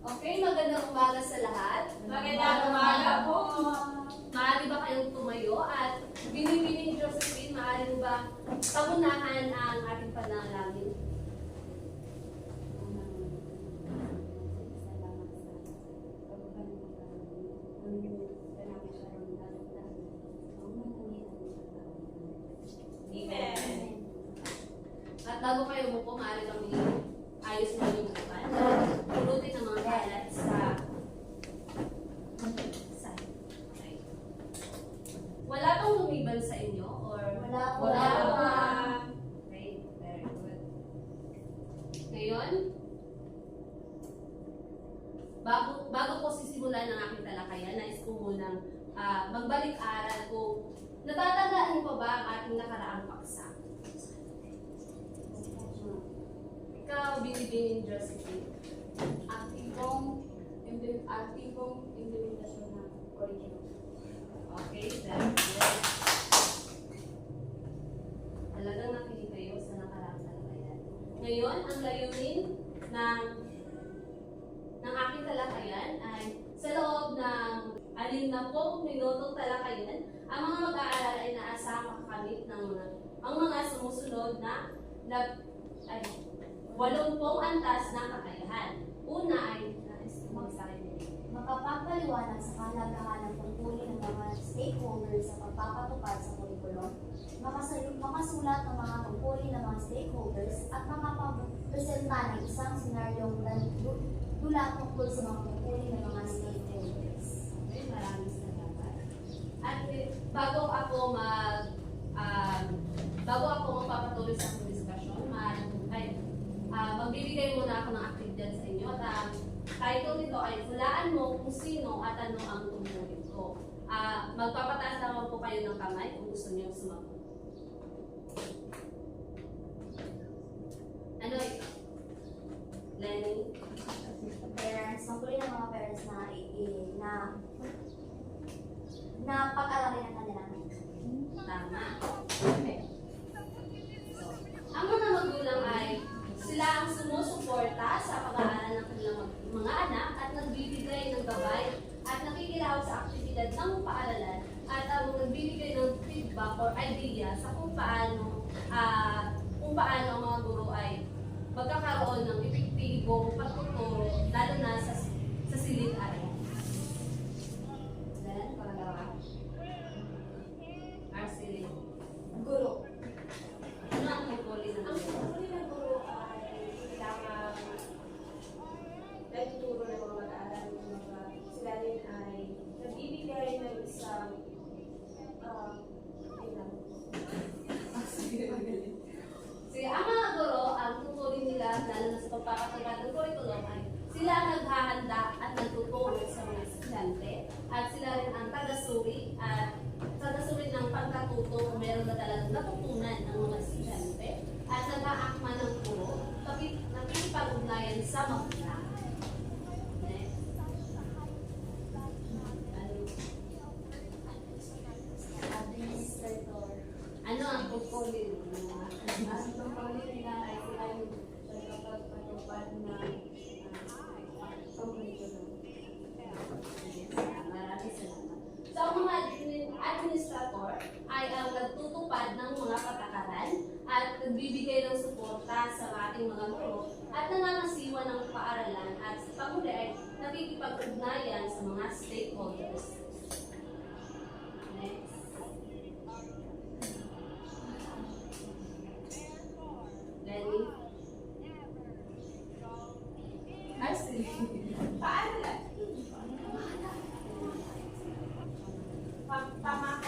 Okay, magandang umaga sa lahat. Magandang umaga po. Maaari ba kayong tumayo at binibining Josephine, maaari mo ba pagunahan ang ating panalangin? Amen. At bago kayo umupo, maaari kami ayos na yung upuan. Pulutin ang mga kalat sa side. Okay. Wala bang lumiban sa inyo? Or Wala po. Okay, very good. Ngayon, bago ko sisimulan ang aking talakayan, nais ko munang magbalik-aral kung natatandaan mo pa ba ang ating nakaraang paksa? Ikaw, binibining Josephine. Aktibong implementasyon ng curriculum. Okay, very good. Talagang nakinig kayo sa nakaraang talakayan. Ngayon, ang layunin ng aking talakayan ay sa loob ng 60 minutong talakayan, ang mga mag-aaral ay naasang makakamit ng ang mga sumusunod na 80 antas ng kakayahan. Una ay Makapagpaliwanag sa kahalagahan ng tungkulin ng mga stakeholders sa pagpapatupad sa kurikulum, makasulat ng mga tungkulin ng mga stakeholders at makapagpresenta ng isang senaryong dula tungkol sa mga tungkulin ng mga stakeholders. Okay, maraming salamat. At bago ako magpapatuloy sa aking diskusyon, magbibigay muna ako ng activity sa inyo. At ang title nito ay hulaan mo kung sino at ano ang tungkulin ko. Magpapataas naman po kayo ng kamay kung gusto niyo sumagot. Ano ito? Lenny? Parents, tungkulin ng mga parents na pag-aralin ang kanilang anak. Tama. Okay. So, ang mga magulang ay sila ang sumusuporta sa pag-aaral ng kanilang mga anak at nagbibigay ng gabay at nakikilahok sa aktibidad ng paaralan at ang nagbibigay ng feedback or idea sa kung paano ang mga guro ay magkakaroon ng epektibong pagtuturo lalo na sa silid-aralan. Then, pangalawa. Arcelie. Guro. Ano ang tungkulin ng Ang guro? tungkulin ng guro ay kailangan nagtuturo ng mga mag-aaral ng mga sila rin ay nagbibigay ng isang Sige, ang mga guro, ang tungkulin nila lalo na sa pagpapatupad ng curriculum ay sila ang naghahanda at nagtuturo sa mga estudyante at sila rin ang tagasuri ng pagkatuto kung meron na talagang natutunan ng mga estudyante at nag-aakma ng guro nakikipag-ugnayan sa magulang. Next. administrator. Ano ang tungkulin mo? Ang tungkulin nila ay sila yung nagkapagpatupad ng curriculum. Maraming salamat. So, ang mga administrator ay ang nagtutupad ng mga patakaran at nagbibigay ng suporta sa ating mga guro at nangangasiwa ng paaralan at sa panghuli ay nakikipag-ugnayan sa mga stakeholders. Next. Lenny? Arcelie? Paaralan? Pamahalaan.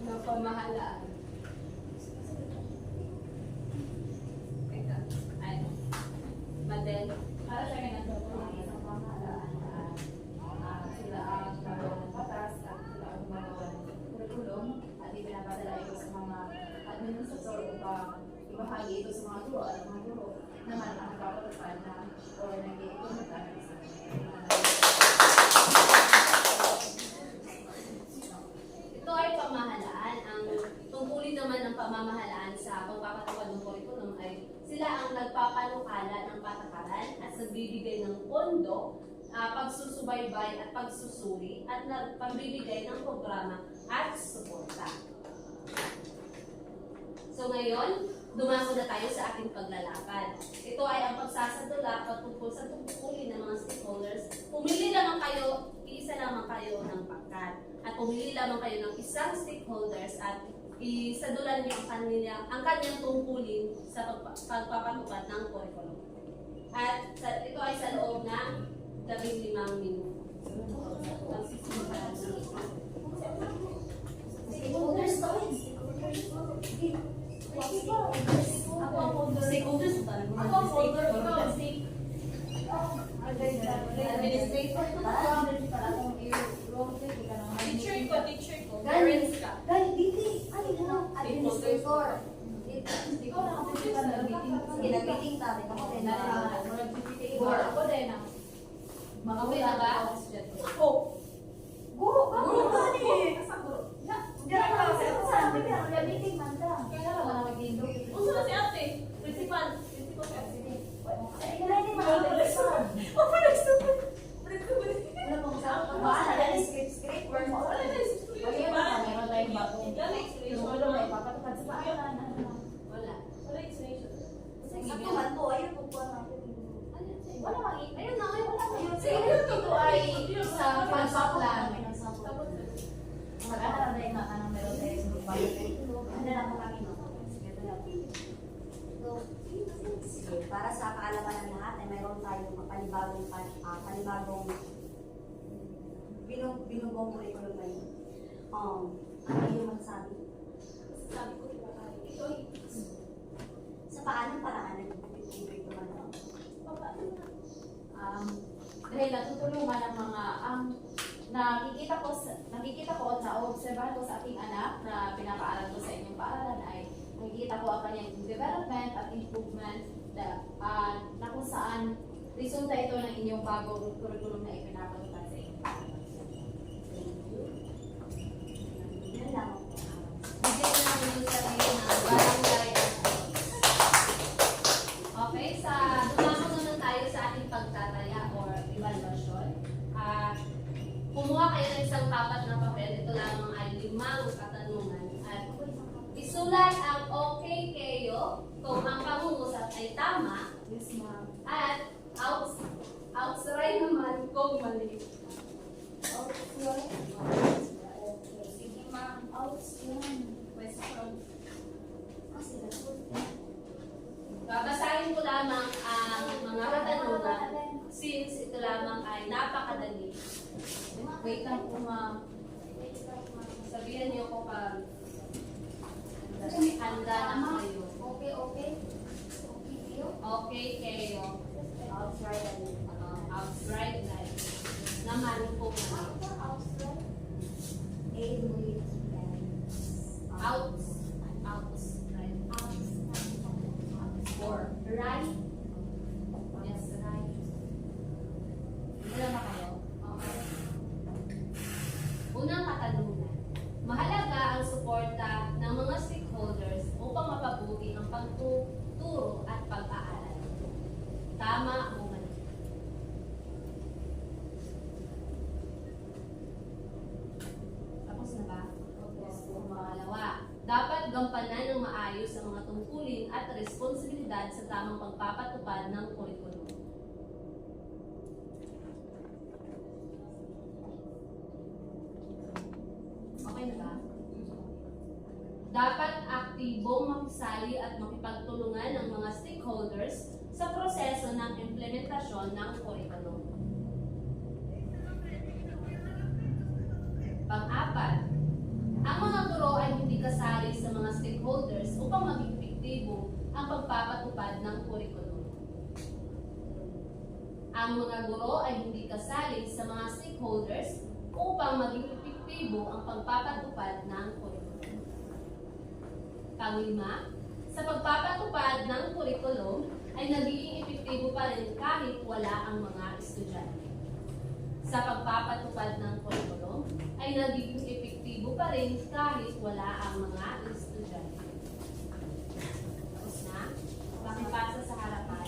Ng pamahalaan. Ito. Ay. Madel. Para sa akin ang tungkulin ng pamahalaan sila ang gagawa ng batas at sila ang gumagawa ng curriculum at ipinapadala ito sa mga administrator upang ibahagi ito sa mga guro at mga guro naman ang nagpapatupad na o nag-iimplementa ng isang Ito ay pamahalaan. Ang tungkulin naman ng pamamahalaan sa pagpapatupad ng curriculum ay sila ang nagpapanukala ng patakaran at nagbibigay ng pondo, pagsusubaybay at pagsusuri, at pagbibigay ng programa at suporta. So ngayon, dumako na tayo sa ating paglalakad. Ito ay ang pagsasadula patungkol sa tungkulin ng mga stakeholders. Pumili lamang kayo, isa lamang kayo ng pangkat. At pumili lamang kayo ng isang stakeholders at isadulan niyo ang kanyang tungkulin sa pagpapatupad ng curriculum. At ito ay sa loob ng 15 minuto. Stakeholders to eh. Ako ang holder. Stakeholders ba? Ako ang holder. Ikaw ang Administrator. teacher ko. Parents ka. Dahil dito, ano yun? Administrator. Ikaw na ang pwede ka na meeting. Sige, nag-meeting tayo. Ako din na. Ako din ang Okay na ba? Guro ba? Guro ba ni? Diyan ka kasi ako sa amin. Meeting man lang. Kaya naman ang mag-indok. Unsa na si ate? Principal. Principal ka. Kaya hindi makakalisan. Wala pang sa ako. Wala na script work mo. Wala na, meron tayong bago. Dami explanation. Wala may papatupad sa paanan. Wala. Wala explanation. Sa tuman po, ayun po po natin. Wala mang Ayun na, ayun na. Sige, ito ay isang pansaklan. Mag-aaral na yung mga meron tayo sa bago. Ano lang po kami, no? Sige, ito lang. Sige, para sa kaalaman ng lahat, ay mayroon tayong panibagong binubong curriculum ngayon. Ano yung masasabi? Sabi ko, ito Sa paanong paraan nag-ibig naman ako? Dahil natutulungan ng mga nakikita ko at na-obserbahan ko sa aking anak na pinapaaral ko sa inyong paaralan ay nakikita ko ang kanyang development at improvement na kung saan resulta ito ng inyong bagong curriculum na ipinapatupad sa inyong paaralan. Yan lang. bigyan na namin yung sarili ng barangay. Okay, dumako naman tayo sa ating pagtataya or evaluation. Kumuha kayo ng isang tapat na papel. Ito lamang ay 5 katanungan. At isulat ang okay kayo kung ang pangungusap ay tama. Yes, ma'am. At outside naman kung mali. Sige, ma'am. Question. Sige, Babasahin ko lamang ang mga katanungan since ito lamang ay napakadali. Wait lang po, ma'am. Sabihan niyo ko pag handa na kayo. Okay. Okay kayo. Outside. Outright life. Naman po mali. Outright. Or right. Yes, right. Wala na kayo? Okay. Unang katanungan. Mahalaga ang suporta ng mga stakeholders upang mapabuti ang pagtuturo at pag-aaral. Tama o mali? Tapos na ba? Pangalawa, dapat gampanan ng maayos ang mga tungkulin at responsibilidad sa tamang pagpapatupad ng curriculum. Okay na ba? Dapat aktibong makisali at makipagtulungan ng mga stakeholders sa proseso ng implementasyon ng curriculum. Pang-apat, ang mga guro ay hindi kasali sa mga stakeholders upang maging epektibo ang pagpapatupad ng curriculum. Ang mga guro ay hindi kasali sa mga stakeholders upang maging epektibo ang pagpapatupad ng curriculum. Pang-lima, sa pagpapatupad ng curriculum ay nagiging epektibo pa rin kahit wala ang mga estudyante. Sa pagpapatupad ng curriculum ay nagiging epektibo pa rin kahit wala ang mga estudyante. Tapos na, pakipasa sa harapan.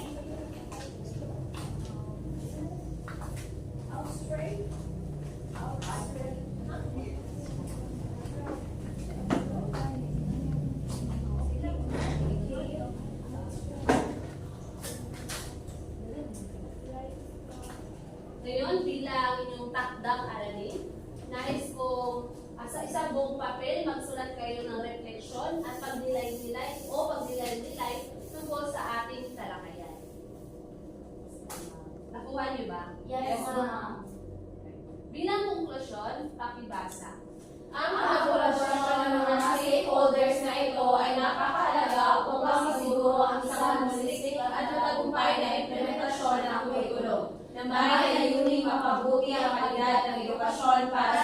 Ngayon, bilang inyong takdang aralin, nais kong sa isang buong papel, magsulat kayo ng refleksyon at pagnilay-nilay o pagnilay-nilay tungkol sa ating talakayan. Nakuha niyo ba? Yes, ma'am. Bilang konklusyon, pakibasa. Ang kolaborasyon ng mga stakeholders na ito ay napakahalaga upang masisiguro ang isang holistic at matagumpay na implementasyon ng kurikulum na may layuning mapabuti ang kalidad ng edukasyon para